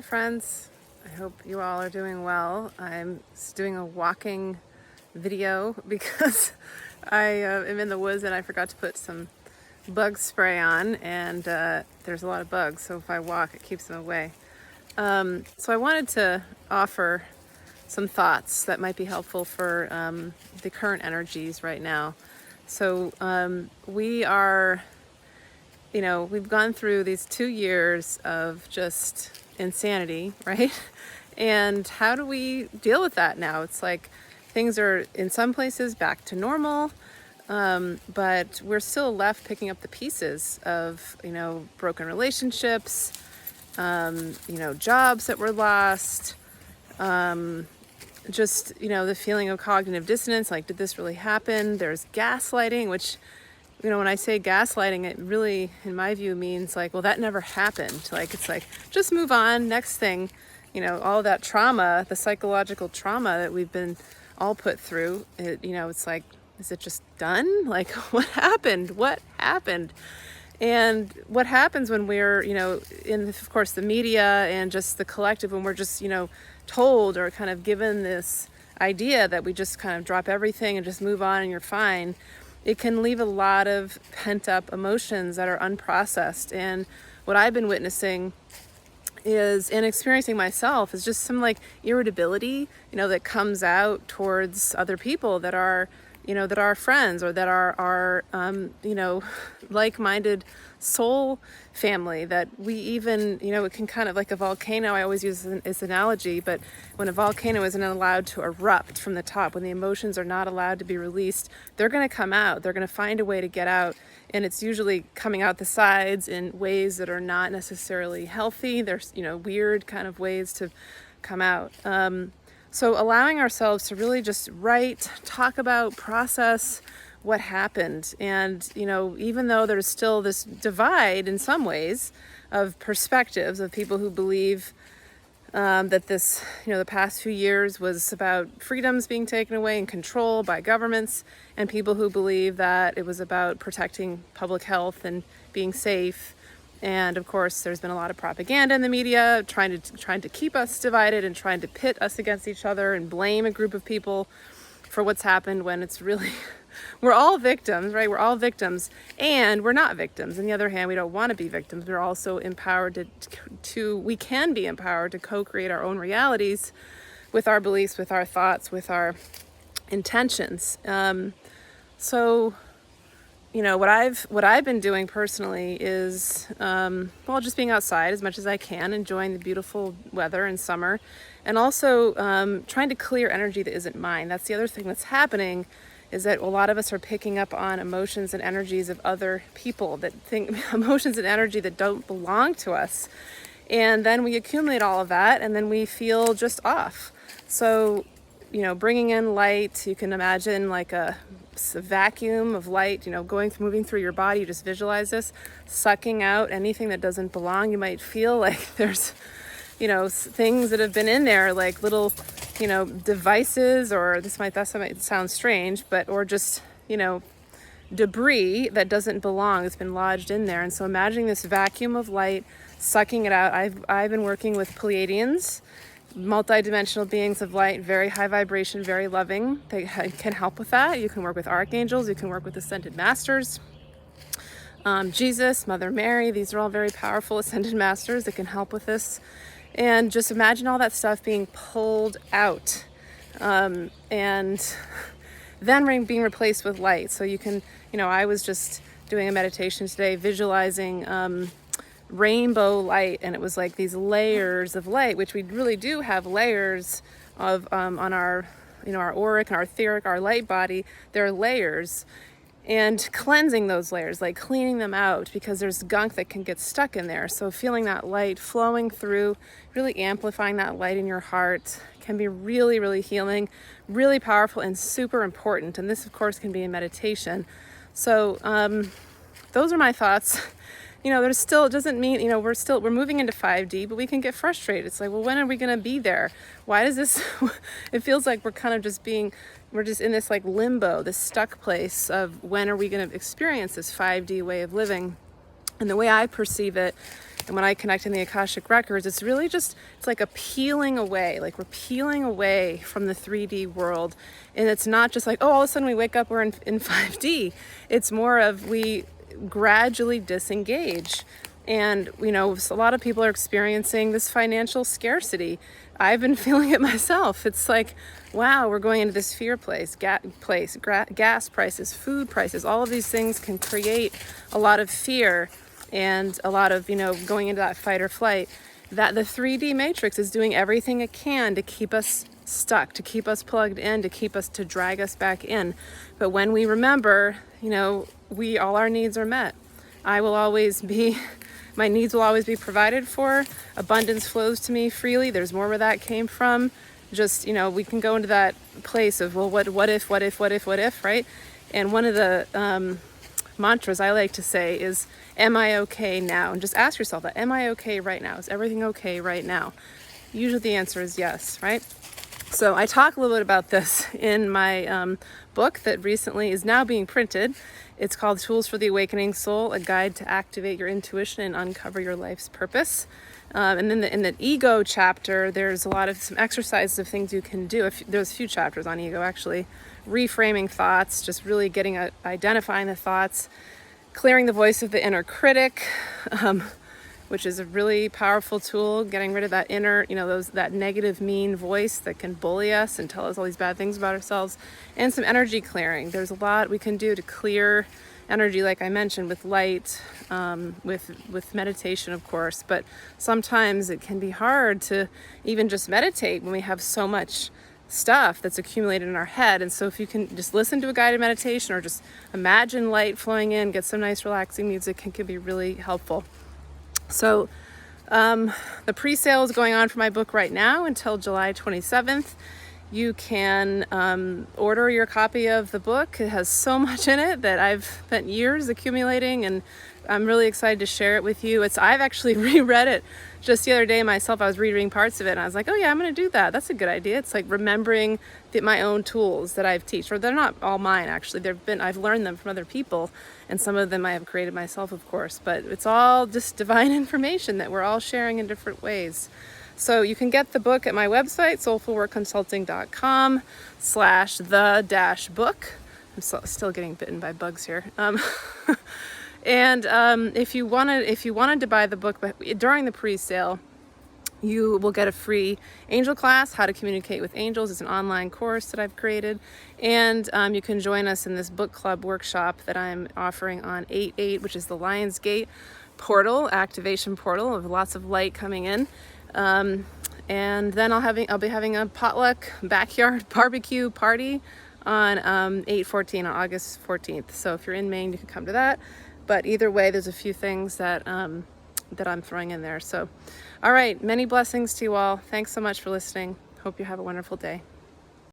Hi friends, I hope you all are doing well. I'm doing a walking video because I am in the woods and I forgot to put some bug spray on, and there's a lot of bugs, so if I walk it keeps them away. So I wanted to offer some thoughts that might be helpful for the current energies right now. So we are, we've gone through these 2 years of just insanity, right? And how do we deal with that now? It's like things are in some places back to normal, but we're still left picking up the pieces of, broken relationships, jobs that were lost, just, the feeling of cognitive dissonance, like, did this really happen? There's gaslighting, which, when I say gaslighting, it really, in my view, means like, well, that never happened. Like, it's like, just move on, next thing, all that trauma, the psychological trauma that we've been all put through, it's like, is it just done? Like, what happened? What happened? And what happens when we're, in, of course, the media and just the collective, when we're just, told or kind of given this idea that we just kind of drop everything and just move on and you're fine, it can leave a lot of pent-up emotions that are unprocessed. And what I've been witnessing is, and experiencing myself, is just some like irritability, that comes out towards other people that are, that are friends or that are like-minded soul family, that we even, it can kind of like a volcano. I always use this analogy, but when a volcano isn't allowed to erupt from the top, when the emotions are not allowed to be released, they're going to come out. They're going to find a way to get out. And it's usually coming out the sides in ways that are not necessarily healthy. There's, weird kind of ways to come out. So allowing ourselves to really just write, talk about, process what happened. And, even though there's still this divide in some ways of perspectives of people who believe that this, the past few years was about freedoms being taken away and control by governments, and people who believe that it was about protecting public health and being safe. And of course, there's been a lot of propaganda in the media trying to keep us divided and trying to pit us against each other and blame a group of people for what's happened, when it's really, we're all victims, right? We're all victims, and we're not victims. On the other hand, we don't want to be victims. We're also empowered we can be empowered to co-create our own realities with our beliefs, with our thoughts, with our intentions. So what I've been doing personally is, just being outside as much as I can, enjoying the beautiful weather in summer, and also trying to clear energy that isn't mine. That's the other thing that's happening, is that a lot of us are picking up on emotions and energies of other people, that think emotions and energy that don't belong to us. And then we accumulate all of that, and then we feel just off. So, bringing in light, you can imagine like a vacuum of light, moving through your body. You just visualize this, sucking out anything that doesn't belong. You might feel like there's, things that have been in there, like little, devices, or that might sound strange, or just, debris that doesn't belong, it's been lodged in there. And so imagining this vacuum of light, sucking it out. I've been working with Pleiadians, multi-dimensional beings of light, very high vibration, very loving. They can help with that. You can work with archangels, you can work with ascended masters, Jesus, Mother Mary. These are all very powerful ascended masters that can help with this. And just imagine all that stuff being pulled out, and then being replaced with light. So you can, I was just doing a meditation today, visualizing rainbow light, and it was like these layers of light, which we really do have layers of on our, our auric and our etheric, our light body. There are layers, and cleansing those layers, like cleaning them out, because there's gunk that can get stuck in there. So feeling that light flowing through, really amplifying that light in your heart, can be really, really healing, really powerful, and super important. And this, of course, can be in meditation. So those are my thoughts. There's still, it doesn't mean, we're moving into 5D, but we can get frustrated. It's like, well, when are we going to be there? Why does this, it feels like we're kind of we're just in this like limbo, this stuck place of when are we going to experience this 5D way of living. And the way I perceive it, And when I connect in the Akashic Records, it's really just, it's like a peeling away, like we're peeling away from the 3D world. And it's not just like, oh, all of a sudden we wake up, we're in 5D. It's more of we gradually disengage. And, you know, a lot of people are experiencing this financial scarcity. I've been feeling it myself. It's like, wow, we're going into this fear place, gas prices, food prices, all of these things can create a lot of fear and a lot of, you know, going into that fight or flight. That the 3D matrix is doing everything it can to keep us stuck, to keep us plugged in, to drag us back in. But when we remember, you know, all our needs are met. My needs will always be provided for. Abundance flows to me freely. There's more where that came from. Just, you know, we can go into that place of, well, what if, right? And one of the mantras I like to say is, am I okay now? And just ask yourself that, am I okay right now? Is everything okay right now? Usually the answer is yes, right? So I talk a little bit about this in my book that recently is now being printed. It's called Tools for the Awakening Soul, a guide to activate your intuition and uncover your life's purpose. And then in the ego chapter, there's some exercises of things you can do. There's a few chapters on ego, actually. Reframing thoughts, just really identifying the thoughts, clearing the voice of the inner critic, which is a really powerful tool, getting rid of that inner, you know, that negative, mean voice that can bully us and tell us all these bad things about ourselves, and some energy clearing. There's a lot we can do to clear energy, like I mentioned, with light, with meditation, of course, but sometimes it can be hard to even just meditate when we have so much stuff that's accumulated in our head. And so if you can just listen to a guided meditation or just imagine light flowing in, get some nice relaxing music, it can be really helpful. So the pre-sale is going on for my book right now until July 27th. You can order your copy of the book. It has so much in it that I've spent years accumulating, and I'm really excited to share it with you. I've actually reread it just the other day myself. I was rereading parts of it and I was like, oh yeah, I'm going to do that. That's a good idea. It's like remembering my own tools that I've taught, or they're not all mine actually. I've learned them from other people, and some of them I have created myself, of course, but it's all just divine information that we're all sharing in different ways. So you can get the book at my website, soulfulworkconsulting.com/the-book. I'm still getting bitten by bugs here. And if you wanted to buy the book during the pre-sale, you will get a free angel class, How to Communicate with Angels. It's an online course that I've created. And you can join us in this book club workshop that I'm offering on 8/8, which is the Lionsgate portal, activation portal of lots of light coming in. And then I'll be having a potluck backyard barbecue party on 8/14, on August 14th. So if you're in Maine, you can come to that. But either way, there's a few things that I'm throwing in there. So, all right, many blessings to you all. Thanks so much for listening. Hope you have a wonderful day.